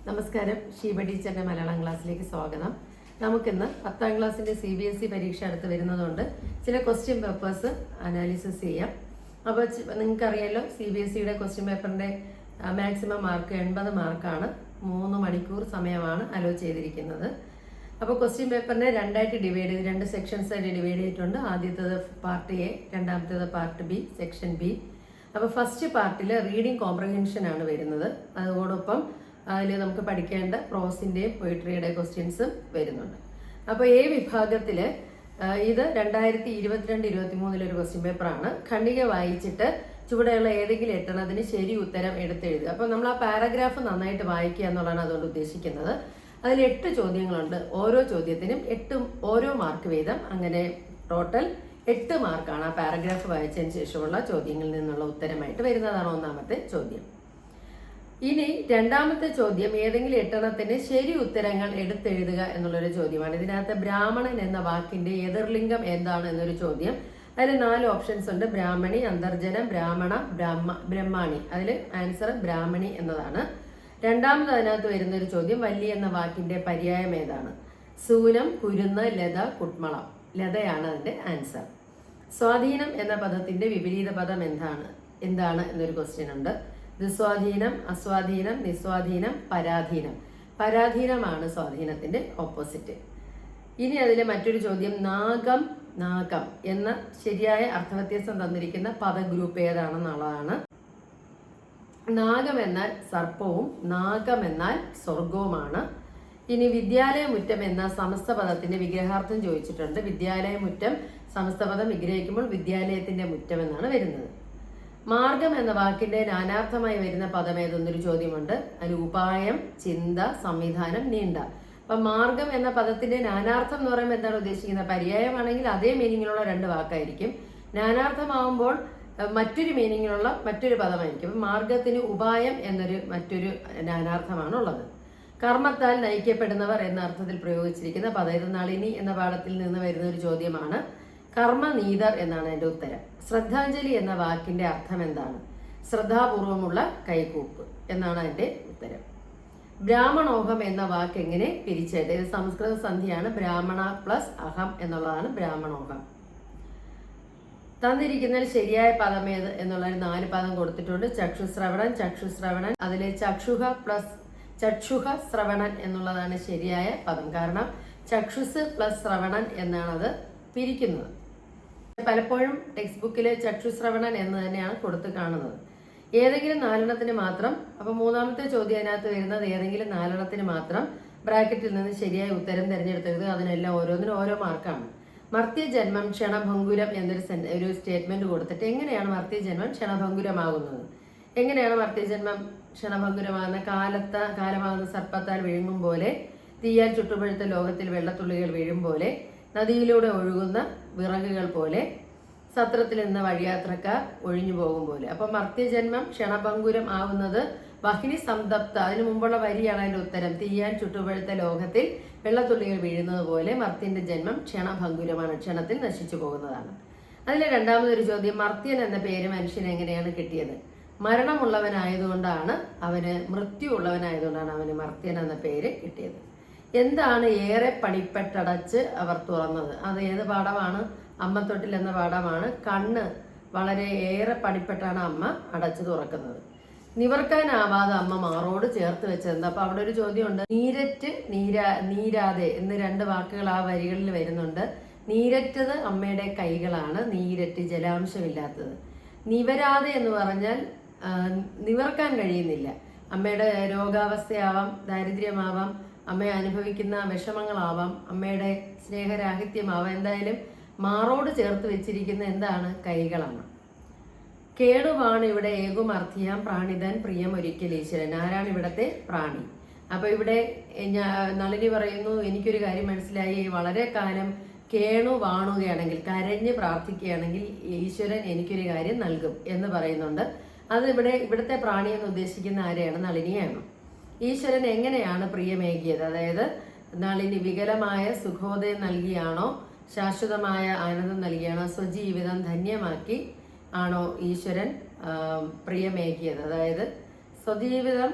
നമസ്കാരം. ഷീബ ടീച്ചറിന്റെ മലയാളം ക്ലാസ്സിലേക്ക് സ്വാഗതം. നമുക്കിന്ന് 10ാം ക്ലാസ്സിന്റെ CBSE പരീക്ഷ അടുത്ത് വരുന്നതുകൊണ്ട് ചില ക്വസ്റ്റ്യൻ പേപ്പേഴ്സ് അനാലിസിസ് ചെയ്യാം. അപ്പോൾ നിങ്ങൾക്കറിയാലോ, CBSEയുടെ ക്വസ്റ്റ്യൻ പേപ്പറിന്റെ മാക്സിമം മാർക്ക് 80 മാർക്കാണ്. 3 മണിക്കൂർ സമയമാണ് അലോ ചെയ്തിരിക്കുന്നത്. അപ്പോൾ ക്വസ്റ്റ്യൻ പേപ്പറിനെ രണ്ടായിട്ട് ഡിവൈഡ് ചെയ്ത് 2 സെക്ഷൻസ് ആയിട്ട് ഡിവൈഡ് ചെയ്തിട്ടുണ്ട്. ആദ്യത്തേത് പാർട്ട് എ, രണ്ടാമത്തേത് പാർട്ട് ബി, സെക്ഷൻ ബി. അപ്പോൾ ഫസ്റ്റ് പാർട്ടിൽ റീഡിംഗ് കോംപ്രഹെൻഷൻ ആണ് വരുന്നത്. അതോടൊപ്പം അതിൽ നമുക്ക് പഠിക്കേണ്ട പ്രോസിന്റെയും പോയിട്രിയുടെ ക്വസ്റ്റ്യൻസും വരുന്നുണ്ട്. അപ്പോൾ എ വിഭാഗത്തിൽ ഇത് 2022-23 ഒരു ക്വസ്റ്റ്യൻ പേപ്പറാണ്. ഖണ്ഡിക വായിച്ചിട്ട് ചുവടെയുള്ള ഏതെങ്കിലും 8 ശരി ഉത്തരം എടുത്തെഴുതുക. അപ്പോൾ നമ്മൾ ആ പാരഗ്രാഫ് നന്നായിട്ട് വായിക്കുക എന്നുള്ളതാണ് അതുകൊണ്ട് ഉദ്ദേശിക്കുന്നത്. അതിൽ 8 ചോദ്യങ്ങളുണ്ട്. ഓരോ ചോദ്യത്തിനും 8 ഓരോ മാർക്ക് വീതം, അങ്ങനെ ടോട്ടൽ 8 മാർക്കാണ് ആ പാരഗ്രാഫ് വായിച്ചതിന് ശേഷമുള്ള ചോദ്യങ്ങളിൽ നിന്നുള്ള ഉത്തരമായിട്ട് വരുന്നതാണ് ഒന്നാമത്തെ ചോദ്യം. ഇനി രണ്ടാമത്തെ ചോദ്യം ഏതെങ്കിലും 8 ശരി ഉത്തരങ്ങൾ എടുത്തെഴുതുക എന്നുള്ളൊരു ചോദ്യമാണ്. ഇതിനകത്ത് ബ്രാഹ്മണൻ എന്ന വാക്കിന്റെ എതിർലിംഗം എന്താണ് എന്നൊരു ചോദ്യം. അതിൽ 4 ഓപ്ഷൻസ് ഉണ്ട്: ബ്രാഹ്മണി, അന്തർജനം, ബ്രാഹ്മണ, ബ്രഹ്മാണി. അതിൽ ആൻസർ ബ്രാഹ്മണി എന്നതാണ്. രണ്ടാമത് അതിനകത്ത് വരുന്ന ഒരു ചോദ്യം വല്ലി എന്ന വാക്കിന്റെ പര്യായം ഏതാണ്? സൂനം, കുരുന്ന്, ലത, കുട്മളം. ലതയാണ് അതിന്റെ ആൻസർ. സ്വാധീനം എന്ന പദത്തിന്റെ വിപരീത പദം എന്താണ് എന്നൊരു ക്വസ്റ്റ്യൻ ഉണ്ട്. ദുസ്വാധീനം, അസ്വാധീനം, നിസ്വാധീനം, പരാധീനം. പരാധീനമാണ് സ്വാധീനത്തിന്റെ ഓപ്പോസിറ്റ്. ഇനി അതിലെ മറ്റൊരു ചോദ്യം നാഗം എന്ന ശരിയായ അർത്ഥവ്യത്യാസം തന്നിരിക്കുന്ന പദഗ്രൂപ്പ് ഏതാണെന്നുള്ളതാണ്. നാഗം എന്നാൽ സർപ്പവും നാഗം എന്നാൽ സ്വർഗവുമാണ്. ഇനി വിദ്യാലയമുറ്റം എന്ന സമസ്ത പദത്തിന്റെ വിഗ്രഹാർത്ഥം ചോദിച്ചിട്ടുണ്ട്. വിദ്യാലയമുറ്റം സമസ്ത പദം വിഗ്രഹിക്കുമ്പോൾ വിദ്യാലയത്തിന്റെ മുറ്റം എന്നാണ് വരുന്നത്. മാർഗം എന്ന വാക്കിന്റെ നാനാർത്ഥമായി വരുന്ന പദം ഏതെന്നൊരു ചോദ്യമുണ്ട്. അതിൽ ഉപായം, ചിന്ത, സംവിധാനം, നീണ്ട. അപ്പൊ മാർഗം എന്ന പദത്തിന്റെ നാനാർത്ഥം എന്ന് പറയുമ്പോൾ എന്താണ് ഉദ്ദേശിക്കുന്നത്? പര്യായമാണെങ്കിൽ അതേ മീനിങ്ങിലുള്ള 2 വാക്കായിരിക്കും. നാനാർത്ഥമാവുമ്പോൾ മറ്റൊരു മീനിങ്ങിലുള്ള മറ്റൊരു പദമായിരിക്കും. അപ്പൊ മാർഗത്തിന് ഉപായം എന്നൊരു മറ്റൊരു നാനാർത്ഥമാണ് ഉള്ളത്. കർമ്മത്താൽ നയിക്കപ്പെടുന്നവർ എന്ന അർത്ഥത്തിൽ പ്രയോഗിച്ചിരിക്കുന്ന പദം ഇത് നളിനി എന്ന പാഠത്തിൽ നിന്ന് വരുന്ന ഒരു ചോദ്യമാണ്. കർമ്മനീതർ എന്നാണ് എൻ്റെ ഉത്തരം. ശ്രദ്ധാഞ്ജലി എന്ന വാക്കിന്റെ അർത്ഥം എന്താണ്? ശ്രദ്ധാപൂർവമുള്ള കൈകൂപ്പ് എന്നാണ് എൻ്റെ ഉത്തരം. ബ്രാഹ്മണോഹം എന്ന വാക്ക് എങ്ങനെ പിരിച്ചെഴുതുക? ഇത് സംസ്കൃത സന്ധിയാണ്. ബ്രാഹ്മണ പ്ലസ് അഹം എന്നുള്ളതാണ് ബ്രാഹ്മണോഹം. തന്നിരിക്കുന്നതിൽ ശരിയായ പദം ഏത് എന്നുള്ളൊരു 4 പദം കൊടുത്തിട്ടുണ്ട്. ചക്ഷുശ്രവണൻ. അതിൽ ചക്ഷുഹ ശ്രവണൻ എന്നുള്ളതാണ് ശരിയായ പദം. കാരണം ചക്ഷുസ് പ്ലസ് ശ്രവണൻ എന്നാണ് അത് പിരിക്കുന്നത്. പലപ്പോഴും ടെക്സ്റ്റ് ബുക്കിൽ ചക്ഷുശ്രവണൻ എന്ന് തന്നെയാണ് കൊടുത്ത് കാണുന്നത്. ഏതെങ്കിലും 4 മാത്രം. അപ്പൊ മൂന്നാമത്തെ ചോദ്യം അതിനകത്ത് വരുന്നത് ഏതെങ്കിലും 4 മാത്രം ബ്രാക്കറ്റിൽ നിന്ന് ശരിയായ ഉത്തരം തിരഞ്ഞെടുത്തത്. അതിനെല്ലാം ഓരോന്നിനും ഓരോ മാർക്കാണ്. മർത്യജന്മം ക്ഷണഭംഗുരം എന്നൊരു സ്റ്റേറ്റ്മെന്റ് കൊടുത്തിട്ട് എങ്ങനെയാണ് മർത്യജന്മം ക്ഷണഭംഗുരമാകുന്നത്? എങ്ങനെയാണ് മർത്യജന്മം ക്ഷണഭംഗുരമാകുന്ന? കാലമാകുന്ന സർപ്പത്താൽ വിഴുങ്ങും പോലെ, തീയാൽ ചുട്ടുപഴുത്ത ലോകത്തിൽ വെള്ളത്തുള്ളികൾ വീഴും പോലെ, നദിയിലൂടെ ഒഴുകുന്ന വിറകുകൾ പോലെ, സത്രത്തിൽ നിന്ന് വഴിയാത്രക്കാർ ഒഴിഞ്ഞു പോകും പോലെ. അപ്പൊ മർത്യജന്മം ക്ഷണഭംഗുരം ആവുന്നത് വഹിനി സംതപ്ത, അതിനു മുമ്പുള്ള വരിയാണ് അതിന്റെ ഉത്തരം. തീയാൻ ചുട്ടുപഴുത്ത ലോകത്തിൽ വെള്ളത്തുള്ളികൾ വീഴുന്നത് പോലെ മർത്യന്റെ ജന്മം ക്ഷണഭംഗുരമാണ്, ക്ഷണത്തിൽ നശിച്ചു പോകുന്നതാണ്. അതിലെ രണ്ടാമതൊരു ചോദ്യം, മർത്യൻ എന്ന പേര് മനുഷ്യന് എങ്ങനെയാണ് കിട്ടിയത്? മരണമുള്ളവനായതുകൊണ്ടാണ് അവന് മർത്യൻ എന്ന പേര് കിട്ടിയത്. എന്താണ് ഏറെ പണിപ്പെട്ടടച്ച് അവർ തുറന്നത്? അത് ഏത് പാഠമാണ്? അമ്മത്തൊട്ടിൽ എന്ന പാഠമാണ്. കണ്ണ് വളരെ ഏറെ പണിപ്പെട്ടാണ് അമ്മ അടച്ചു തുറക്കുന്നത്. നിവർക്കാനാവാതെ അമ്മ മാറോട് ചേർത്ത് വെച്ചത്. അപ്പൊ അവിടെ ഒരു ചോദ്യമുണ്ട്. നീരാതെ എന്ന് 2 വാക്കുകൾ ആ വരികളിൽ വരുന്നുണ്ട്. നീരറ്റത് അമ്മയുടെ കൈകളാണ്, നീരറ്റ് ജലാംശമില്ലാത്തത്. നിവരാതെ എന്ന് പറഞ്ഞാൽ നിവർക്കാൻ കഴിയുന്നില്ല. അമ്മയുടെ രോഗാവസ്ഥയാവാം, ദാരിദ്ര്യമാവാം, അമ്മയെ അനുഭവിക്കുന്ന വിഷമങ്ങളാവാം, അമ്മയുടെ സ്നേഹരാഹിത്യമാവാം. എന്തായാലും മാറോട് ചേർത്ത് വെച്ചിരിക്കുന്ന എന്താണ്? കൈകളാണ്. കേടുവാണ് ഇവിടെ ഏകുമർത്ഥിയാം പ്രാണിതൻ പ്രിയം ഒരിക്കൽ ഈശ്വരൻ. ആരാണ് ഇവിടത്തെ പ്രാണി? അപ്പൊ ഇവിടെ നളിനി പറയുന്നു, എനിക്കൊരു കാര്യം മനസ്സിലായി, വളരെ കാലം കേണു വാണുകയാണെങ്കിൽ, കരഞ്ഞ് പ്രാർത്ഥിക്കുകയാണെങ്കിൽ ഈശ്വരൻ എനിക്കൊരു കാര്യം നൽകും എന്ന് പറയുന്നുണ്ട്. അത് ഇവിടുത്തെ പ്രാണി എന്ന് ഉദ്ദേശിക്കുന്ന ആരെയാണ്? നളിനിയാണ്. ഈശ്വരൻ എങ്ങനെയാണ് പ്രിയമേകിയത്? അതായത് നളിനി വികലമായ സുഖോദയം നൽകിയാണോ, ശാശ്വതമായ ആനന്ദം നൽകിയാണോ, സ്വജീവിതം ധന്യമാക്കി ആണോ ഈശ്വരൻ പ്രിയമേകിയത്? അതായത് സ്വജീവിതം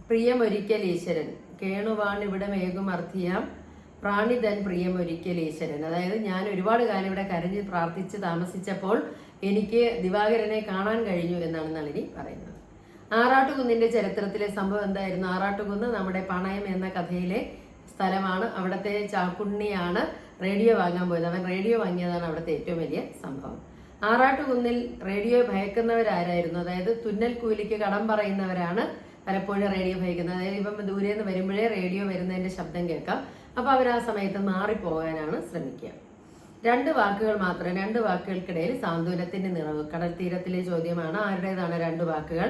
പ്രിയമൊരിക്കൽ ഈശ്വരൻ കേണുവാൺ ഇവിടെ മേകുമർത്തിയാം പ്രാണിതൻ പ്രിയമൊരിക്കൽ ഈശ്വരൻ. അതായത് ഞാൻ ഒരുപാട് കാലം ഇവിടെ കരഞ്ഞ് പ്രാർത്ഥിച്ച് താമസിച്ചപ്പോൾ എനിക്ക് ദിവാകരനെ കാണാൻ കഴിഞ്ഞു എന്നാണ് നളിനി പറയുന്നത്. ആറാട്ടുകുന്നിന്റെ ചരിത്രത്തിലെ സംഭവം എന്തായിരുന്നു? ആറാട്ടുകുന്ന് നമ്മുടെ പണയം എന്ന കഥയിലെ സ്ഥലമാണ്. അവിടുത്തെ ചാക്കുണ്ണിയാണ് റേഡിയോ വാങ്ങാൻ പോയത്. അവൻ റേഡിയോ വാങ്ങിയതാണ് അവിടുത്തെ ഏറ്റവും വലിയ സംഭവം. ആറാട്ടുകുന്നിൽ റേഡിയോ ഭയക്കുന്നവരാരായിരുന്നു? അതായത് തുന്നൽ കൂലിക്ക് കടം പറയുന്നവരാണ് പലപ്പോഴും റേഡിയോ ഭയക്കുന്നത്. അതായത് ഇപ്പം ദൂരെ നിന്ന് വരുമ്പോഴേ റേഡിയോ വരുന്നതിന്റെ ശബ്ദം കേൾക്കാം. അപ്പൊ അവർ ആ സമയത്ത് മാറിപ്പോകാനാണ് ശ്രമിക്കുക. രണ്ട് വാക്കുകൾ മാത്രം, രണ്ട് വാക്കുകൾക്കിടയിൽ സാന്ത്വനത്തിന്റെ നിറവ്. കടൽ തീരത്തിലെ ചോദ്യമാണ്. ആരുടേതാണ് രണ്ട് വാക്കുകൾ?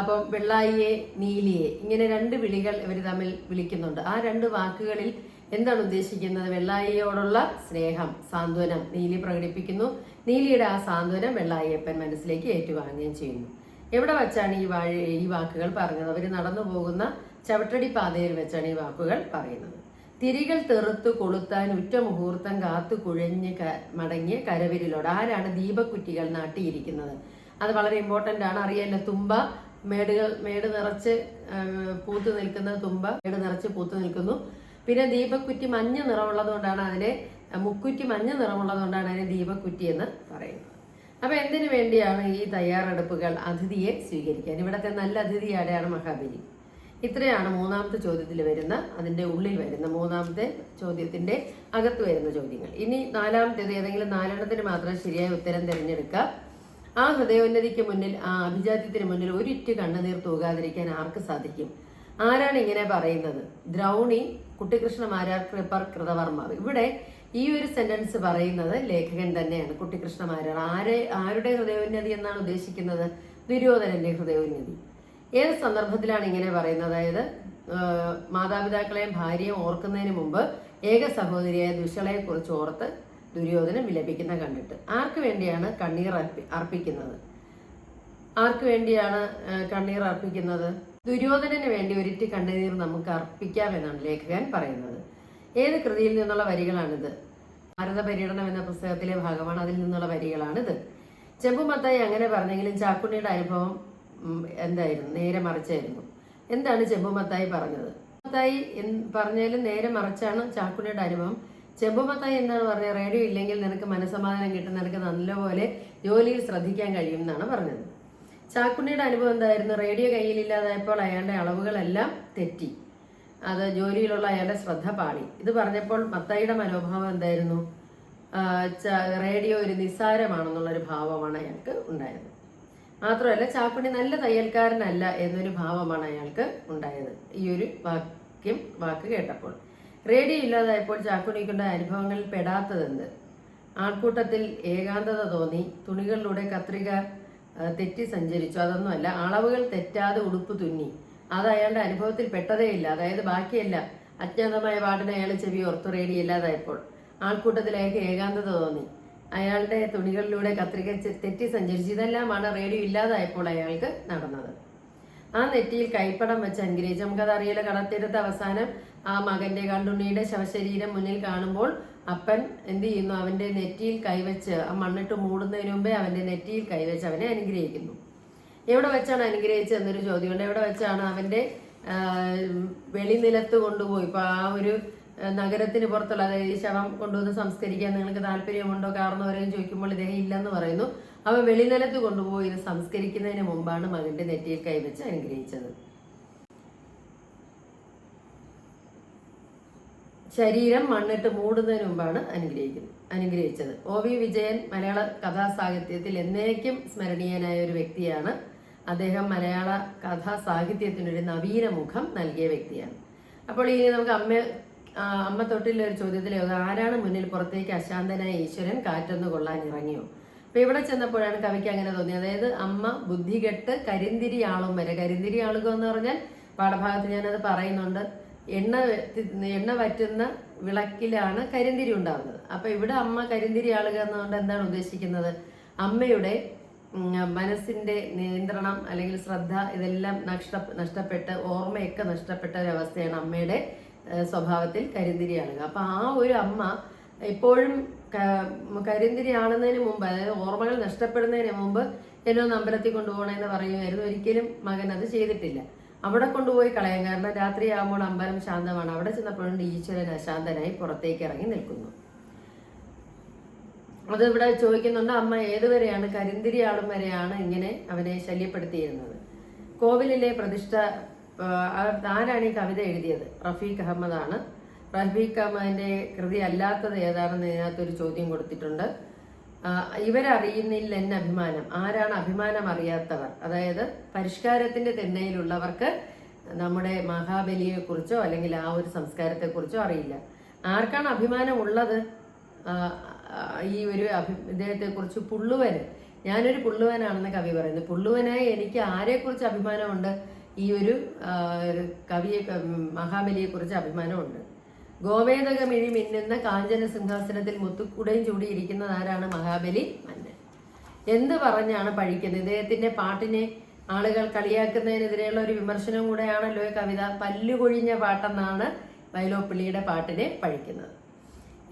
അപ്പം വെള്ളായിയെ നീലിയെ ഇങ്ങനെ രണ്ട് വിളികൾ ഇവർ തമ്മിൽ വിളിക്കുന്നുണ്ട്. ആ രണ്ട് വാക്കുകളിൽ എന്താണ് ഉദ്ദേശിക്കുന്നത്? വെള്ളായിയോടുള്ള സ്നേഹം, സാന്ത്വനം നീലി പ്രകടിപ്പിക്കുന്നു. നീലിയുടെ ആ സാന്ത്വനം വെള്ളായിയപ്പൻ മനസ്സിലേക്ക് ഏറ്റുവാങ്ങുകയും ചെയ്യുന്നു. എവിടെ വെച്ചാണ് ഈ വാക്കുകൾ പറഞ്ഞത്? അവർ നടന്നു പോകുന്ന ചവിട്ടടി പാതയിൽ വെച്ചാണ് ഈ വാക്കുകൾ പറയുന്നത്. തിരികൾ തെറുത്തു കൊളുത്താൻ ഉറ്റ മുഹൂർത്തം കാത്തു കുഴഞ്ഞ് മടങ്ങിയ കരവിരിലോട്. ആരാണ് ദീപക്കുറ്റികൾ നാട്ടിയിരിക്കുന്നത്? അത് വളരെ ഇമ്പോർട്ടന്റ് ആണ്. അറിയാലോ, തുമ്പ മേട് നിറച്ച് പൂത്തു നിൽക്കുന്ന തുമ്പ മേട് നിറച്ച് പൂത്തു നിൽക്കുന്നു. പിന്നെ ദീപക്കുറ്റി മഞ്ഞ നിറമുള്ളത് കൊണ്ടാണ് അതിനെ മുക്കുറ്റി മഞ്ഞ നിറമുള്ളത് കൊണ്ടാണ് അതിനെ ദീപക്കുറ്റി എന്ന് പറയുന്നത്. അപ്പൊ എന്തിനു വേണ്ടിയാണ് ഈ തയ്യാറെടുപ്പുകൾ? അതിഥിയെ സ്വീകരിക്കാൻ. ഇവിടത്തെ നല്ല അതിഥി ആരെയാണ്? മഹാബലി. ഇത്രയാണ് മൂന്നാമത്തെ ചോദ്യത്തിൽ വരുന്ന, അതിന്റെ ഉള്ളിൽ വരുന്ന മൂന്നാമത്തെ ചോദ്യത്തിന്റെ അകത്ത് വരുന്ന ചോദ്യങ്ങൾ. ഇനി നാലാമത്തേത് ഏതെങ്കിലും നാലെണ്ണത്തിന് മാത്രം ശരിയായ ഉത്തരം തിരഞ്ഞെടുക്കുക. ആ ഹൃദയോന്നതിക്ക് മുന്നിൽ, ആ അഭിജാത്യത്തിന് മുന്നിൽ ഒരിറ്റ് കണ്ണുനീർ തൂകാതിരിക്കാൻ ആർക്ക് സാധിക്കും? ആരാണ് ഇങ്ങനെ പറയുന്നത്? ദ്രൗണി, കുട്ടിക്കൃഷ്ണ മാരാർ, കൃപർ, കൃതവർമാവ്. ഇവിടെ ഈ ഒരു സെന്റൻസ് പറയുന്നത് ലേഖകൻ തന്നെയാണ്, കുട്ടിക്കൃഷ്ണ മാരാർ. ആരുടെ ഹൃദയോന്നതി എന്നാണ് ഉദ്ദേശിക്കുന്നത്? ദുര്യോധനന്റെ ഹൃദയോന്നതി. ഏത് സന്ദർഭത്തിലാണ് ഇങ്ങനെ പറയുന്നത്? അതായത് മാതാപിതാക്കളെയും ഭാര്യയും ഓർക്കുന്നതിന് മുമ്പ് ഏക സഹോദരിയായ ദുശ്ശളയെ കുറിച്ച് ഓർത്ത് ദുര്യോധനൻ വിലപിക്കുന്ന കണ്ടിട്ട്. ആർക്ക് വേണ്ടിയാണ് കണ്ണീർ അർപ്പിക്കുന്നത്? ആർക്ക് വേണ്ടിയാണ് കണ്ണീർ അർപ്പിക്കുന്നത്? ദുര്യോധനന് വേണ്ടി ഒരിറ്റ് കണ്ണുനീർ നമുക്ക് അർപ്പിക്കാമെന്നാണ് ലേഖകൻ പറയുന്നത്. ഏത് കൃതിയിൽ നിന്നുള്ള വരികളാണിത്? ഭാരത പര്യടനം എന്ന പുസ്തകത്തിലെ ഭാഗമാണ്. അതിൽ നിന്നുള്ള വരികളാണിത്. ചെമ്പുമത്തായി അങ്ങനെ പറഞ്ഞെങ്കിലും ചാക്കുണ്ണിയുടെ അനുഭവം എന്തായിരുന്നു? നേരെ മറിച്ചായിരുന്നു. എന്താണ് ചെമ്പുമത്തായി പറഞ്ഞത്? മത്തായി പറഞ്ഞാലും നേരെ മറിച്ചാണ് ചാക്കുണ്ണിയുടെ അനുഭവം. ചെമ്പുമത്തായി എന്താണ് പറഞ്ഞത്? റേഡിയോ ഇല്ലെങ്കിൽ നിനക്ക് മനസ്സമാധാനം കിട്ടും, നിനക്ക് നല്ലപോലെ ജോലിയിൽ ശ്രദ്ധിക്കാൻ കഴിയും എന്നാണ് പറഞ്ഞത്. ചാക്കുണ്ണിയുടെ അനുഭവം എന്തായിരുന്നു? റേഡിയോ കയ്യിലില്ലാതായപ്പോൾ അയാളുടെ അളവുകളെല്ലാം തെറ്റി, അത് ജോലിയിലുള്ള അയാളുടെ ശ്രദ്ധ പാളി. ഇത് പറഞ്ഞപ്പോൾ മത്തായിയുടെ മനോഭാവം എന്തായിരുന്നു? റേഡിയോ ഒരു നിസ്സാരമാണെന്നുള്ളൊരു ഭാവമാണ് അയാൾക്ക് ഉണ്ടായത്. മാത്രമല്ല ചാക്കുണ്ണി നല്ല തയ്യൽക്കാരനല്ല എന്നൊരു ഭാവമാണ് അയാൾക്ക് ഉണ്ടായത് ഈ ഒരു വാക്ക് കേട്ടപ്പോൾ. റേഡിയോ ഇല്ലാതായപ്പോൾ ചാക്കുണ്ണിക്കുണ്ടായ അനുഭവങ്ങളിൽ പെടാത്തതെന്ത്? ആൾക്കൂട്ടത്തിൽ ഏകാന്തത തോന്നി, തുണികളിലൂടെ കത്രിക തെറ്റി സഞ്ചരിച്ചു. അതൊന്നുമല്ല, അളവുകൾ തെറ്റാതെ ഉടുപ്പ് തുന്നി. അത് അയാളുടെ അനുഭവത്തിൽ പെട്ടതേയില്ല. അതായത് ബാക്കിയല്ല, അജ്ഞാതമായ പാട്ടിന് അയാൾ ചെവി ഓർത്തു. റേഡിയോ ഇല്ലാതായപ്പോൾ ആൾക്കൂട്ടത്തിൽ അയാൾക്ക് ഏകാന്തത തോന്നി, അയാളുടെ തുണികളിലൂടെ കത്രിക തെറ്റി സഞ്ചരിച്ചു. ഇതെല്ലാമാണ് റേഡിയോ ഇല്ലാതായപ്പോൾ അയാൾക്ക് നടന്നത്. ആ നെറ്റിയിൽ കൈപ്പടം വെച്ച് അനുഗ്രഹിച്ചു. നമുക്കത് അറിയില്ല. കടത്തീരത്ത് അവസാനം ആ മകന്റെ കണ്ടുണ്ണിയുടെ ശവശരീരം മുന്നിൽ കാണുമ്പോൾ അപ്പൻ എന്ത് ചെയ്യുന്നു? അവന്റെ നെറ്റിയിൽ കൈവച്ച്, ആ മണ്ണിട്ട് മൂടുന്നതിന് മുമ്പേ അവന്റെ നെറ്റിയിൽ കൈവച്ച് അവനെ അനുഗ്രഹിക്കുന്നു. എവിടെ വെച്ചാണ് അനുഗ്രഹിച്ചത് എന്നൊരു ചോദ്യമുണ്ട്. എവിടെ വെച്ചാണ്? അവന്റെ വെളിനിലത്ത് കൊണ്ടുപോയി. ഇപ്പൊ ആ ഒരു നഗരത്തിന് പുറത്തുള്ള, അതായത് ഈ ശവം കൊണ്ടുവന്ന് സംസ്കരിക്കാൻ നിങ്ങൾക്ക് താല്പര്യമുണ്ടോ കാരണവരെയും ചോദിക്കുമ്പോൾ ഇദ്ദേഹം ഇല്ലെന്ന് പറയുന്നു. അവ വെളിനിലത്ത് കൊണ്ടുപോയി ഇത് സംസ്കരിക്കുന്നതിന് മുമ്പാണ് മകന്റെ നെറ്റിയിൽ കൈവച്ച് അനുഗ്രഹിച്ചത്. ശരീരം മണ്ണിട്ട് മൂടുന്നതിന് മുമ്പാണ് അനുഗ്രഹിച്ചത്. OV വിജയൻ മലയാള കഥാസാഹിത്യത്തിൽ എന്നേക്കും സ്മരണീയനായ ഒരു വ്യക്തിയാണ്. അദ്ദേഹം മലയാള കഥാസാഹിത്യത്തിനൊരു നവീന മുഖം നൽകിയ വ്യക്തിയാണ്. അപ്പോൾ ഈ നമുക്ക് അമ്മ തൊട്ടിലെ ഒരു ചോദ്യത്തിലെ ആരാണ് മുന്നിൽ പുറത്തേക്ക് അശാന്തനായ ഈശ്വരൻ കാറ്റൊന്ന് കൊള്ളാൻ ഇറങ്ങിയോ? അപ്പൊ ഇവിടെ ചെന്നപ്പോഴാണ് കവിക്ക് അങ്ങനെ തോന്നിയത്. അതായത് അമ്മ ബുദ്ധികെട്ട് കരിന്തിരി ആളും വരെ. കരിന്തിരി ആളുക എന്ന് പറഞ്ഞാൽ പാഠഭാഗത്ത് ഞാനത് പറയുന്നുണ്ട്. എണ്ണ വറ്റുന്ന വിളക്കിലാണ് കരിന്തിരി ഉണ്ടാകുന്നത്. അപ്പൊ ഇവിടെ അമ്മ കരിന്തിരി ആളുക എന്നുകൊണ്ട് എന്താണ് ഉദ്ദേശിക്കുന്നത്? അമ്മയുടെ മനസ്സിന്റെ നിയന്ത്രണം അല്ലെങ്കിൽ ശ്രദ്ധ ഇതെല്ലാം നഷ്ടപ്പെട്ട് ഓർമ്മയൊക്കെ നഷ്ടപ്പെട്ട ഒരവസ്ഥയാണ് അമ്മയുടെ സ്വഭാവത്തിൽ കരിന്തിരി ആളുക. അപ്പൊ ആ ഒരു അമ്മ എപ്പോഴും കരിന്തിരി ആളുന്നതിന് മുമ്പ്, അതായത് ഓർമ്മകൾ നഷ്ടപ്പെടുന്നതിന് മുമ്പ് എന്നൊന്ന് അമ്പലത്തിൽ കൊണ്ടുപോകണമെന്ന് പറയുമായിരുന്നു. ഒരിക്കലും മകൻ അത് ചെയ്തിട്ടില്ല. അവിടെ കൊണ്ടുപോയി കളയാൻ. കാരണം രാത്രിയാകുമ്പോൾ അമ്പലം ശാന്തമാണ്. അവിടെ ചെന്നപ്പോഴുണ്ട് ഈശ്വരൻ അശാന്തനായി പുറത്തേക്ക് ഇറങ്ങി നിൽക്കുന്നു. അത് ഇവിടെ ചോദിക്കുന്നുണ്ട്, അമ്മ ഏതുവരെയാണ്, കരിന്തിരിയാളും വരെയാണ് ഇങ്ങനെ അവനെ ശല്യപ്പെടുത്തിയിരുന്നത്. കോവിലിലെ പ്രതിഷ്ഠ ആരാണ് ഈ കവിത എഴുതിയത്? റഫീഖ് അഹമ്മദാണ്. റഫീഖ് അഹമ്മദിന്റെ കൃതി അല്ലാത്തത് ഏതാണെന്ന് ഇതിനകത്തൊരു ചോദ്യം കൊടുത്തിട്ടുണ്ട്. ഇവരറിയുന്നില്ല എന്നെ അഭിമാനം. ആരാണ് അഭിമാനം അറിയാത്തവർ? അതായത് പരിഷ്കാരത്തിന്റെ തിണ്ണയിലുള്ളവർക്ക് നമ്മുടെ മഹാബലിയെ കുറിച്ചോ അല്ലെങ്കിൽ ആ ഒരു സംസ്കാരത്തെ കുറിച്ചോ അറിയില്ല. ആർക്കാണ് അഭിമാനം ഉള്ളത്? ഈ ഒരു ഇദ്ദേഹത്തെ കുറിച്ച് പുള്ളുവന്, ഞാനൊരു പുള്ളുവനാണെന്ന് കവി പറയുന്നു. പുള്ളുവനായി എനിക്ക് ആരെക്കുറിച്ച് അഭിമാനമുണ്ട്? ഈ ഒരു കവിയെ, മഹാബലിയെ കുറിച്ച് അഭിമാനമുണ്ട്. ഗോവേദകമിഴി മിന്നുന്ന കാഞ്ചന സിംഹാസനത്തിൽ മുത്തുക്കുടയും ചൂടിയിരിക്കുന്നത് ആരാണ്? മഹാബലി മന്നൻ. എന്ത് പറഞ്ഞാണ് പഴിക്കുന്നത്? ഇദ്ദേഹത്തിന്റെ പാട്ടിനെ ആളുകൾ കളിയാക്കുന്നതിനെതിരെയുള്ള ഒരു വിമർശനം കൂടെയാണല്ലോ ഈ കവിത. പല്ലുകൊഴിഞ്ഞ പാട്ടെന്നാണ് വൈലോപ്പിള്ളിയുടെ പാട്ടിനെ പഴിക്കുന്നത്.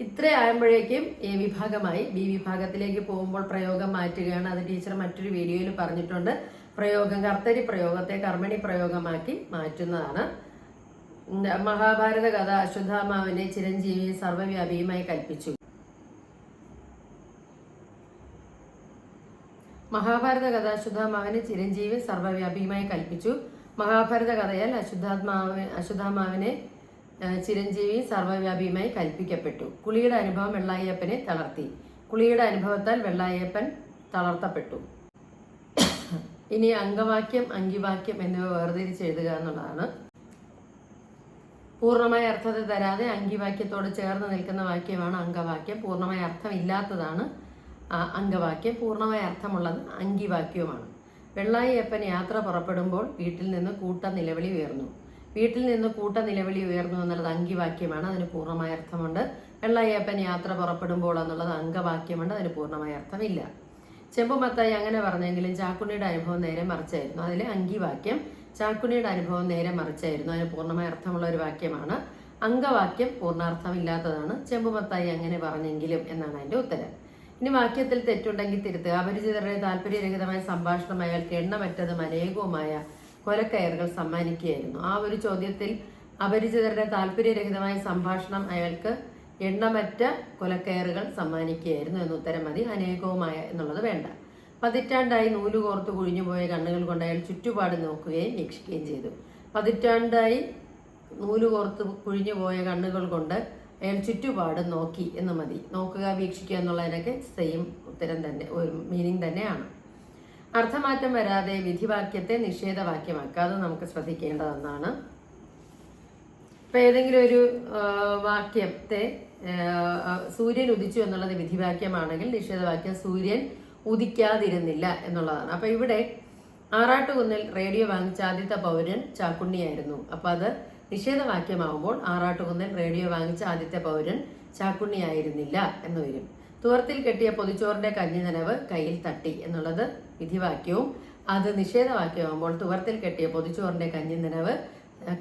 ഇത്ര ആകുമ്പോഴേക്കും എ വിഭാഗമായി. ബി വിഭാഗത്തിലേക്ക് പോകുമ്പോൾ പ്രയോഗം മാറ്റുകയാണ്. അത് ടീച്ചർ മറ്റൊരു വീഡിയോയിൽ പറഞ്ഞിട്ടുണ്ട്. പ്രയോഗം കർത്തരി പ്രയോഗത്തെ കർമ്മണി പ്രയോഗമാക്കി മാറ്റുന്നതാണ്. മഹാഭാരത കഥ അശ്വത്ഥാമാവിനെ ചിരഞ്ജീവി സർവ്വവ്യാപിയുമായി കൽപ്പിച്ചു. മഹാഭാരത കഥ അശ്വത്ഥാമാവിനെ ചിരഞ്ജീവി സർവ്വവ്യാപിയുമായി കൽപ്പിച്ചു. മഹാഭാരത കഥയാൽ അശ്വത്ഥാമാവിനെ ചിരഞ്ജീവി സർവ്വവ്യാപിയുമായി കൽപ്പിക്കപ്പെട്ടു. കുളിയുടെ അനുഭവം വെള്ളായപ്പനെ തളർത്തി. കുളിയുടെ അനുഭവത്താൽ വെള്ളായപ്പൻ തളർത്തപ്പെട്ടു. ഇനി അംഗവാക്യം, അങ്കിവാക്യം എന്നിവ വേർതിരിച്ചെഴുതുക എന്നുള്ളതാണ്. പൂർണ്ണമായ അർത്ഥത്തെ തരാതെ അങ്കിവാക്യത്തോട് ചേർന്ന് നിൽക്കുന്ന വാക്യമാണ് അംഗവാക്യം. പൂർണ്ണമായ അർത്ഥമില്ലാത്തതാണ് അംഗവാക്യം. പൂർണ്ണമായ അർത്ഥമുള്ളത് അങ്കിവാക്യവുമാണ്. വെള്ളായപ്പൻ യാത്ര പുറപ്പെടുമ്പോൾ വീട്ടിൽ നിന്ന് കൂട്ട നിലവിളി ഉയർന്നു. വീട്ടിൽ നിന്ന് കൂട്ട നിലവിളി ഉയർന്നു എന്നുള്ളത് അങ്കിവാക്യമാണ്. അതിന് പൂർണ്ണമായ അർത്ഥമുണ്ട്. വെള്ളായപ്പൻ യാത്ര പുറപ്പെടുമ്പോൾ എന്നുള്ളത് അംഗവാക്യമുണ്ട്. അതിന് പൂർണ്ണമായ അർത്ഥമില്ല. ചെമ്പുമത്തായി അങ്ങനെ പറഞ്ഞെങ്കിലും ചാക്കുണ്ണിയുടെ അനുഭവം നേരെ മറിച്ചായിരുന്നു. അതിലെ അങ്കിവാക്യം ചാക്കുണ്ണിയുടെ അനുഭവം നേരെ മറിച്ചായിരുന്നു. അതിന് പൂർണ്ണമായ അർത്ഥമുള്ള ഒരു വാക്യമാണ്. അംഗവാക്യം പൂർണ്ണാർത്ഥമില്ലാത്തതാണ്. ചെമ്പുമത്തായി അങ്ങനെ പറഞ്ഞെങ്കിലും എന്നാണ് അതിന്റെ ഉത്തരം. ഇനി വാക്യത്തിൽ തെറ്റുണ്ടെങ്കിൽ തിരുത്തുക. അപരിചിതരുടെ താല്പര്യരഹിതമായ സംഭാഷണം അയാൾക്ക് എണ്ണമറ്റതും അനേകവുമായ കൊലക്കയറുകൾ സമ്മാനിക്കുകയായിരുന്നു. ആ ഒരു ചോദ്യത്തിൽ അപരിചിതരുടെ താല്പര്യരഹിതമായ സംഭാഷണം അയാൾക്ക് എണ്ണമറ്റ കൊലക്കയറുകൾ സമ്മാനിക്കുകയായിരുന്നു എന്ന് ഉത്തരം മതി. അനേകവുമായ എന്നുള്ളത് വേണ്ട. പതിറ്റാണ്ടായി നൂല് കോർത്ത് കുഴിഞ്ഞുപോയ കണ്ണുകൾ കൊണ്ട് അയാൾ ചുറ്റുപാട് നോക്കുകയും വീക്ഷിക്കുകയും ചെയ്തു. പതിറ്റാണ്ടായി നൂല് കോർത്ത് കുഴിഞ്ഞുപോയ കണ്ണുകൾ കൊണ്ട് അയാൾ ചുറ്റുപാട് നോക്കി എന്ന് മതി. നോക്കുക, വീക്ഷിക്കുക എന്നുള്ളതിനൊക്കെ സെയിം ഉത്തരം തന്നെ, ഒരു മീനിങ് തന്നെയാണ്. അർത്ഥമാറ്റം വരാതെ വിധിവാക്യത്തെ നിഷേധവാക്യമാക്കാതെ നമുക്ക് ശ്രദ്ധിക്കേണ്ടതെന്നാണ്. ഇപ്പൊ ഏതെങ്കിലും ഒരു വാക്യത്തെ സൂര്യൻ ഉദിച്ചു എന്നുള്ളത് വിധിവാക്യമാണെങ്കിൽ നിഷേധവാക്യം സൂര്യൻ ഉദിക്കാതിരുന്നില്ല എന്നുള്ളതാണ്. അപ്പൊ ഇവിടെ ആറാട്ടുകുന്നിൽ റേഡിയോ വാങ്ങിച്ച ആദ്യത്തെ പൗരൻ ചാക്കുണ്ണിയായിരുന്നു. അപ്പൊ അത് നിഷേധവാക്യമാവുമ്പോൾ ആറാട്ടുകുന്നിൽ റേഡിയോ വാങ്ങിച്ച ആദ്യത്തെ പൗരൻ ചാക്കുണ്ണിയായിരുന്നില്ല എന്ന് വരും. തുവർത്തിൽ കെട്ടിയ പൊതിച്ചോറിന്റെ കഞ്ഞി നനവ് കയ്യിൽ തട്ടി എന്നുള്ളത് വിധിവാക്യവും അത് നിഷേധവാക്യമാകുമ്പോൾ തുവർത്തിൽ കെട്ടിയ പൊതിച്ചോറിന്റെ കഞ്ഞി നനവ്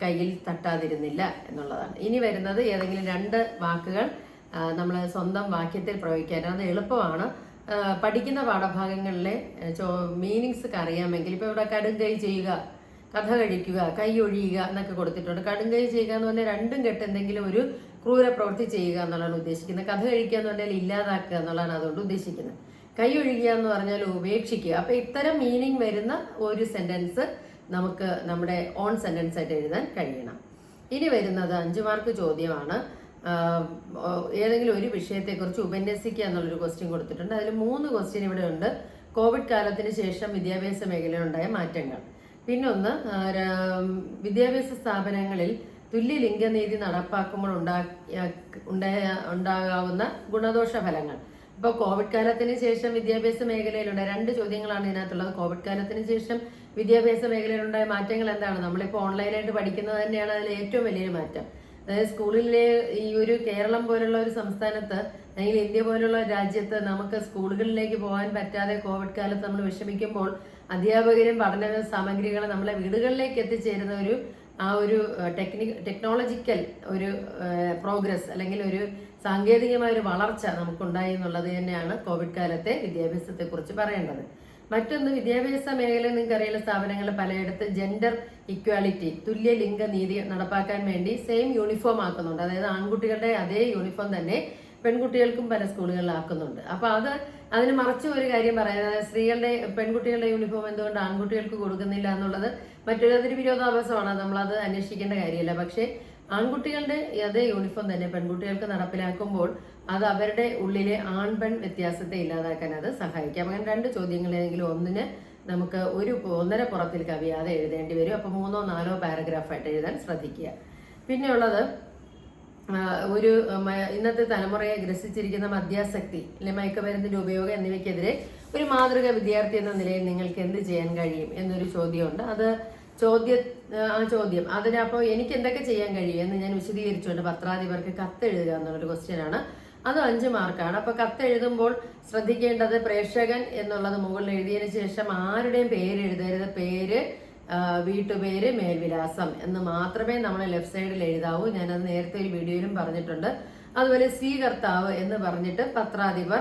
കയ്യിൽ തട്ടാതിരുന്നില്ല എന്നുള്ളതാണ്. ഇനി വരുന്നത് ഏതെങ്കിലും രണ്ട് വാക്കുകൾ നമ്മൾ സ്വന്തം വാക്യത്തിൽ പ്രയോഗിക്കാൻ. അത് എളുപ്പമാണ്. പഠിക്കുന്ന പാഠഭാഗങ്ങളിലെ മീനിങ്സ് അറിയാമെങ്കിൽ ഇപ്പൊ ഇവിടെ കടുങ്കൈ ചെയ്യുക, കഥ കഴിക്കുക, കൈ ഒഴിയുക എന്നൊക്കെ കൊടുത്തിട്ടുണ്ട്. കടുങ്കൈ ചെയ്യുക എന്ന് പറഞ്ഞാൽ രണ്ടും കെട്ട് എന്തെങ്കിലും ഒരു ക്രൂര പ്രവൃത്തി ചെയ്യുക എന്നുള്ളതാണ് ഉദ്ദേശിക്കുന്നത്. കഥ കഴിക്കുക എന്ന് പറഞ്ഞാൽ ഇല്ലാതാക്കുക എന്നുള്ളതാണ് അതുകൊണ്ട് ഉദ്ദേശിക്കുന്നത്. കൈ ഒഴിയുക എന്ന് പറഞ്ഞാൽ ഉപേക്ഷിക്കുക. അപ്പൊ ഇത്തരം മീനിങ് വരുന്ന ഒരു സെന്റൻസ് നമുക്ക് നമ്മുടെ ഓൺ സെന്റൻസ് ആയിട്ട് എഴുതാൻ കഴിയണം. ഇനി വരുന്നത് 5 മാർക്ക് ചോദ്യമാണ്. ഏതെങ്കിലും ഒരു വിഷയത്തെക്കുറിച്ച് ഉപന്യസിക്കുക എന്നുള്ളൊരു ക്വസ്റ്റ്യൻ കൊടുത്തിട്ടുണ്ട്. അതിൽ 3 ക്വസ്റ്റ്യൻ ഇവിടെ ഉണ്ട്. കോവിഡ് കാലത്തിന് ശേഷം വിദ്യാഭ്യാസ മേഖലയിലുണ്ടായ മാറ്റങ്ങൾ, പിന്നൊന്ന് വിദ്യാഭ്യാസ സ്ഥാപനങ്ങളിൽ തുല്യ ലിംഗനീതി നടപ്പാക്കുമ്പോൾ ഉണ്ടാകാവുന്ന ഗുണദോഷ ഫലങ്ങൾ. ഇപ്പോൾ കോവിഡ് കാലത്തിന് ശേഷം വിദ്യാഭ്യാസ മേഖലയിലുണ്ടായ 2 ചോദ്യങ്ങളാണ് ഇതിനകത്തുള്ളത്. കോവിഡ് കാലത്തിന് ശേഷം വിദ്യാഭ്യാസ മേഖലയിലുണ്ടായ മാറ്റങ്ങൾ എന്താണ്? നമ്മളിപ്പോൾ ഓൺലൈനായിട്ട് പഠിക്കുന്നത് തന്നെയാണ് അതിൽ ഏറ്റവും വലിയൊരു മാറ്റം. അതായത് സ്കൂളിലെ ഈ ഒരു കേരളം പോലുള്ള ഒരു സംസ്ഥാനത്ത് അല്ലെങ്കിൽ ഇന്ത്യ പോലുള്ള രാജ്യത്ത് നമുക്ക് സ്കൂളുകളിലേക്ക് പോകാൻ പറ്റാതെ കോവിഡ് കാലത്ത് നമ്മൾ വിഷമിക്കുമ്പോൾ അധ്യാപകരും പഠന സാമഗ്രികളും നമ്മളെ വീടുകളിലേക്ക് എത്തിച്ചേരുന്ന ഒരു ടെക്നോളജിക്കൽ ഒരു പ്രോഗ്രസ് അല്ലെങ്കിൽ ഒരു സാങ്കേതികമായ ഒരു വളർച്ച നമുക്കുണ്ടായി എന്നുള്ളത് തന്നെയാണ് കോവിഡ് കാലത്തെ വിദ്യാഭ്യാസത്തെ കുറിച്ച് പറയേണ്ടത്. മറ്റൊന്ന്, വിദ്യാഭ്യാസ മേഖലയിൽ നിങ്ങൾക്കറിയാവുന്ന സ്ഥാപനങ്ങൾ പലയിടത്ത് ജെൻഡർ ഇക്വാലിറ്റി, തുല്യ ലിംഗ നീതി നടപ്പാക്കാൻ വേണ്ടി സെയിം യൂണിഫോം ആക്കുന്നുണ്ട്. അതായത് ആൺകുട്ടികളുടെ അതേ യൂണിഫോം തന്നെ പെൺകുട്ടികൾക്കും പല സ്കൂളുകളിലാക്കുന്നുണ്ട്. അപ്പൊ അതിന് മറിച്ച് ഒരു കാര്യം പറയുന്നത്, പെൺകുട്ടികളുടെ യൂണിഫോം എന്തുകൊണ്ട് ആൺകുട്ടികൾക്ക് കൊടുക്കുന്നില്ല എന്നുള്ളത് അതൊരു വിരോധാഭാസമാണ്. നമ്മളത് അന്വേഷിക്കേണ്ട കാര്യമില്ല. പക്ഷേ ആൺകുട്ടികളുടെ അതേ യൂണിഫോം തന്നെ പെൺകുട്ടികൾക്ക് നടപ്പിലാക്കുമ്പോൾ അത് അവരുടെ ഉള്ളിലെ ആൺപെൺ വ്യത്യാസത്തെ ഇല്ലാതാക്കാൻ അത് സഹായിക്കാം. അങ്ങനെ 2 ചോദ്യങ്ങളെങ്കിലും ഒന്നിന് നമുക്ക് 1.5 പുറത്തിൽ കവിയാതെ എഴുതേണ്ടി വരും. അപ്പൊ 3ഓ 4ഓ പാരഗ്രാഫായിട്ട് എഴുതാൻ ശ്രദ്ധിക്കുക. പിന്നെയുള്ളത്, ഇന്നത്തെ തലമുറയെ ഗ്രസിച്ചിരിക്കുന്ന മദ്യാസക്തി, മയക്കുമരുന്നിന്റെ ഉപയോഗം എന്നിവയ്ക്കെതിരെ ഒരു മാതൃക വിദ്യാർത്ഥി എന്ന നിലയിൽ നിങ്ങൾക്ക് എന്ത് ചെയ്യാൻ കഴിയും എന്നൊരു ചോദ്യമുണ്ട്. ചോദ്യം അതിനപ്പോൾ എനിക്ക് എന്തൊക്കെ ചെയ്യാൻ കഴിയും എന്ന് ഞാൻ വിശദീകരിച്ചുകൊണ്ട് പത്രാധിപർക്ക് കത്തെഴുതുക എന്നുള്ളൊരു ക്വസ്റ്റ്യനാണ്. അത് 5 മാർക്കാണ്. അപ്പൊ കത്തെഴുതുമ്പോൾ ശ്രദ്ധിക്കേണ്ടത്, പ്രേക്ഷകൻ എന്നുള്ളത് മുകളിൽ എഴുതിയതിനു ശേഷം ആരുടെയും പേര് എഴുതരുത്. പേര്, വീട്ടുപേര്, മേൽവിലാസം എന്ന് മാത്രമേ നമ്മൾ ലെഫ്റ്റ് സൈഡിൽ എഴുതാവൂ. ഞാനത് നേരത്തെ ഒരു വീഡിയോയിലും പറഞ്ഞിട്ടുണ്ട്. അതുപോലെ സ്വീകർത്താവ് എന്ന് പറഞ്ഞിട്ട് പത്രാധിപർ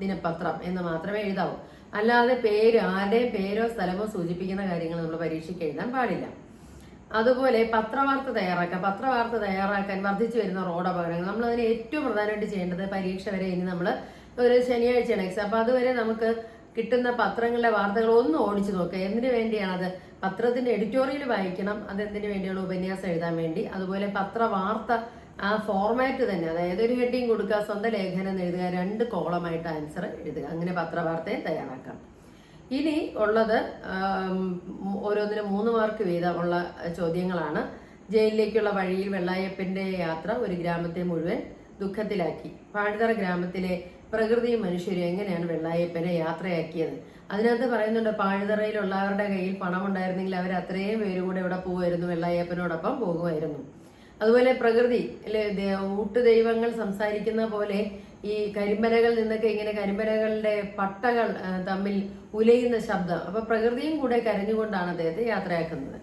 ദിനപത്രം എന്ന് മാത്രമേ എഴുതാവൂ. അല്ലാതെ ആരുടെയും പേരോ സ്ഥലമോ സൂചിപ്പിക്കുന്ന കാര്യങ്ങൾ നമ്മൾ പരീക്ഷയ്ക്ക് എഴുതാൻ പാടില്ല. അതുപോലെ പത്രവാർത്ത തയ്യാറാക്കാൻ വർദ്ധിച്ചു വരുന്ന റോഡ് അപകടങ്ങൾ, നമ്മൾ അതിന് ഏറ്റവും പ്രധാനമായിട്ട് ചെയ്യേണ്ടത്, പരീക്ഷ വരെ ഇനി നമ്മൾ ഒരു ശനിയാഴ്ചയാണ് എക്സാം, അപ്പൊ അതുവരെ നമുക്ക് കിട്ടുന്ന പത്രങ്ങളിലെ വാർത്തകൾ ഒന്ന് ഓടിച്ചു നോക്കുക. എന്തിനു വേണ്ടിയാണത്? പത്രത്തിന്റെ എഡിറ്റോറിയൽ വായിക്കണം. അതെന്തിനു വേണ്ടിയുള്ള ഉപന്യാസം എഴുതാൻ വേണ്ടി. അതുപോലെ പത്രവാർത്ത ആ ഫോർമാറ്റ് തന്നെ, അതായത് ഒരു ഹെഡിങ് കൊടുക്കുക, സ്വന്തം ലേഖനം എഴുതുക, 2 കോളമായിട്ട് ആൻസർ എഴുതുക. അങ്ങനെ പത്രവാർത്തയെ തയ്യാറാക്കാം. ഇനി ഉള്ളത് ഓരോന്നിനും 3 മാർക്ക് വീതമുള്ള ചോദ്യങ്ങളാണ്. ജയിലിലേക്കുള്ള വഴിയിൽ വെള്ളായപ്പന്റെ യാത്ര ഒരു ഗ്രാമത്തെ മുഴുവൻ ദുഃഖത്തിലാക്കി. പാഴുതറ ഗ്രാമത്തിലെ പ്രകൃതിയും മനുഷ്യരും എങ്ങനെയാണ് വെള്ളായപ്പനെ യാത്രയാക്കിയത്? അതിനകത്ത് പറയുന്നുണ്ട്, പാഴുതറയിലുള്ളവരുടെ കയ്യിൽ പണം ഉണ്ടായിരുന്നെങ്കിൽ അവർ അത്രയും പേര് കൂടെ ഇവിടെ പോകുമായിരുന്നു, വെള്ളായപ്പനോടൊപ്പം പോകുമായിരുന്നു. അതുപോലെ പ്രകൃതി ഊട്ടുദൈവങ്ങൾ സംസാരിക്കുന്ന പോലെ ഈ കരിമ്പനകളിൽ നിന്നൊക്കെ ഇങ്ങനെ കരിമ്പനകളുടെ പട്ടകൾ തമ്മിൽ ഉലയുന്ന ശബ്ദം. അപ്പൊ പ്രകൃതിയും കൂടെ കരഞ്ഞുകൊണ്ടാണ് അദ്ദേഹത്തെ യാത്രയാക്കുന്നത്.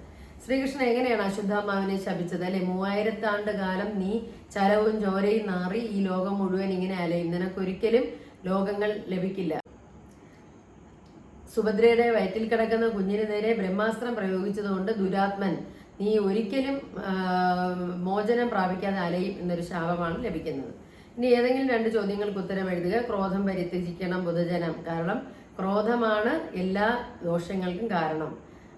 ശ്രീകൃഷ്ണൻ എങ്ങനെയാണ് അശുദ്ധാത്മാവിനെ ശപിച്ചത്? 3000 ആണ്ട് കാലം നീ ചരവും ചോരയും നാറി ഈ ലോകം മുഴുവൻ ഇങ്ങനെ അലയും, നിനക്കൊരിക്കലും ലോകങ്ങൾ ലഭിക്കില്ല. സുഭദ്രയുടെ വയറ്റിൽ കിടക്കുന്ന കുഞ്ഞിന് നേരെ ബ്രഹ്മാസ്ത്രം പ്രയോഗിച്ചതുകൊണ്ട് ദുരാത്മൻ, നീ ഒരിക്കലും മോചനം പ്രാപിക്കാതെ അലയും എന്നൊരു ശാപമാണ് ലഭിക്കുന്നത്. ഇനി ഏതെങ്കിലും 2 ചോദ്യങ്ങൾക്ക് ഉത്തരം എഴുതുക. ക്രോധം പരിത്യജിക്കണം ബുധജനം, കാരണം ക്രോധമാണ് എല്ലാ ദോഷങ്ങൾക്കും കാരണം.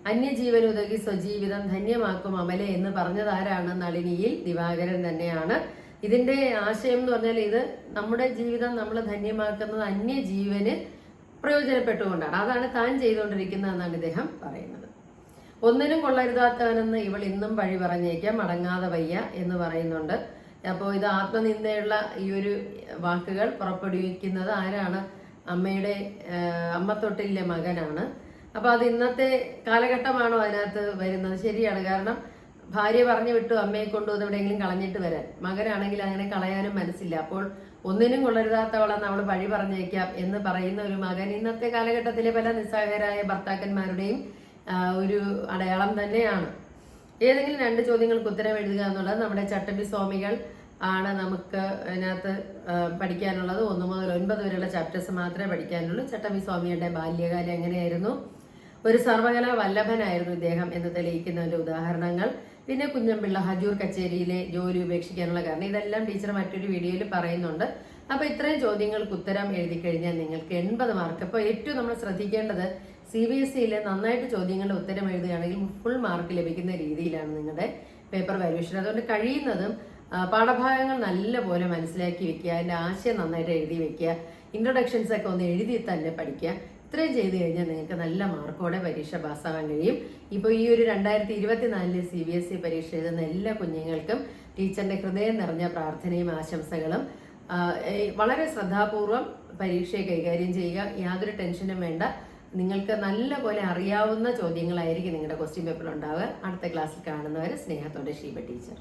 അന്യജീവനുതകി സ്വജീവിതം ധന്യമാക്കും അമലെ എന്ന് പറഞ്ഞത് ആരാണ്? നളിനിയിൽ ദിവാകരൻ തന്നെയാണ്. ഇതിന്റെ ആശയം എന്ന് പറഞ്ഞാൽ, ഇത് നമ്മുടെ ജീവിതം നമ്മൾ ധന്യമാക്കുന്നത് അന്യജീവന് പ്രയോജനപ്പെട്ടുകൊണ്ടാണ്. അതാണ് താൻ ചെയ്തുകൊണ്ടിരിക്കുന്നതെന്നാണ് ഇദ്ദേഹം പറയുന്നത്. ഒന്നിനും കൊള്ളരുതാത്തവനെന്ന് ഇവൾ ഇന്നും വഴി പറഞ്ഞേക്കാം, മടങ്ങാതെ വയ്യ എന്ന് പറയുന്നുണ്ട്. അപ്പോൾ ഇത് ആത്മനിന്ദയുള്ള ഈ ഒരു വാക്കുകൾ പുറപ്പെടുവിക്കുന്നത് ആരാണ്? അമ്മത്തൊട്ടിലെ മകനാണ്. അപ്പൊ അത് ഇന്നത്തെ കാലഘട്ടമാണോ അതിനകത്ത് വരുന്നത്? ശരിയാണ്. കാരണം ഭാര്യ പറഞ്ഞു വിട്ടു അമ്മയെ കൊണ്ടുവന്ന് എവിടെയെങ്കിലും കളഞ്ഞിട്ട് വരാൻ. മകനാണെങ്കിൽ അങ്ങനെ കളയാനും മനസ്സില്ല. അപ്പോൾ ഒന്നിനും കൊള്ളരുതാത്തവളെന്ന് അവൾ വഴി പറഞ്ഞേക്കാം എന്ന് പറയുന്ന ഒരു മകൻ ഇന്നത്തെ കാലഘട്ടത്തിലെ പല നിസ്സഹായരായ ഭർത്താക്കന്മാരുടെയും ഒരു അടയാളം തന്നെയാണ്. ഏതെങ്കിലും 2 ചോദ്യങ്ങൾക്ക് ഉത്തരം എഴുതുക എന്നുള്ളത് നമ്മുടെ ചട്ടമ്പി സ്വാമികൾ ആണ് നമുക്ക് അതിനകത്ത് പഠിക്കാനുള്ളത്. 1 മുതൽ 9 വരെയുള്ള ചാപ്റ്റേഴ്സ് മാത്രമേ പഠിക്കാനുള്ളൂ. ചട്ടമ്പി സ്വാമിയുടെ ബാല്യകാലം എങ്ങനെയായിരുന്നു? ഒരു സർവകലാ വല്ലഭനായിരുന്നു ഇദ്ദേഹം എന്ന് തെളിയിക്കുന്നതിന്റെ ഉദാഹരണങ്ങൾ. പിന്നെ കുഞ്ഞമ്പിള്ള ഹജൂർ കച്ചേരിയിലെ ജോലി ഉപേക്ഷിക്കാനുള്ള കാരണം. ഇതെല്ലാം ടീച്ചർ മറ്റൊരു വീഡിയോയിൽ പറയുന്നുണ്ട്. അപ്പൊ ഇത്രയും ചോദ്യങ്ങൾക്ക് ഉത്തരം എഴുതി കഴിഞ്ഞാൽ നിങ്ങൾക്ക് 80 മാർക്ക്. അപ്പൊ ഏറ്റവും നമ്മൾ ശ്രദ്ധിക്കേണ്ടത്, CBSEയിൽ നന്നായിട്ട് ചോദ്യങ്ങളുടെ ഉത്തരം എഴുതുകയാണെങ്കിൽ ഫുൾ മാർക്ക് ലഭിക്കുന്ന രീതിയിലാണ് നിങ്ങളുടെ പേപ്പർ വാല്യൂഷൻ. അതുകൊണ്ട് കഴിയുന്നതും പാഠഭാഗങ്ങൾ നല്ലപോലെ മനസ്സിലാക്കി വെക്കുക, അതിന്റെ ആശയം നന്നായിട്ട് എഴുതി വെക്കുക, ഇൻട്രൊഡക്ഷൻസ് ഒക്കെ ഒന്ന് എഴുതി തന്നെ പഠിക്കുക. ഇത്രയും ചെയ്തു കഴിഞ്ഞാൽ നിങ്ങൾക്ക് നല്ല മാർക്കോടെ പരീക്ഷ പാസ്സാവാൻ കഴിയും. ഇപ്പോൾ ഈ ഒരു 2024 CBSE പരീക്ഷ എഴുതുന്ന എല്ലാ കുഞ്ഞുങ്ങൾക്കും ടീച്ചറിന്റെ ഹൃദയം നിറഞ്ഞ പ്രാർത്ഥനയും ആശംസകളും. വളരെ ശ്രദ്ധാപൂർവം പരീക്ഷയെ കൈകാര്യം ചെയ്യുക. യാതൊരു ടെൻഷനും വേണ്ട. നിങ്ങൾക്ക് നല്ല പോലെ അറിയാവുന്ന ചോദ്യങ്ങളായിരിക്കും നിങ്ങളുടെ ക്വസ്റ്റ്യൻ പേപ്പറിൽ ഉണ്ടാവുക. അടുത്ത ക്ലാസ്സിൽ കാണുന്നവരെ സ്നേഹത്തോടെ ഷീബ ടീച്ചർ.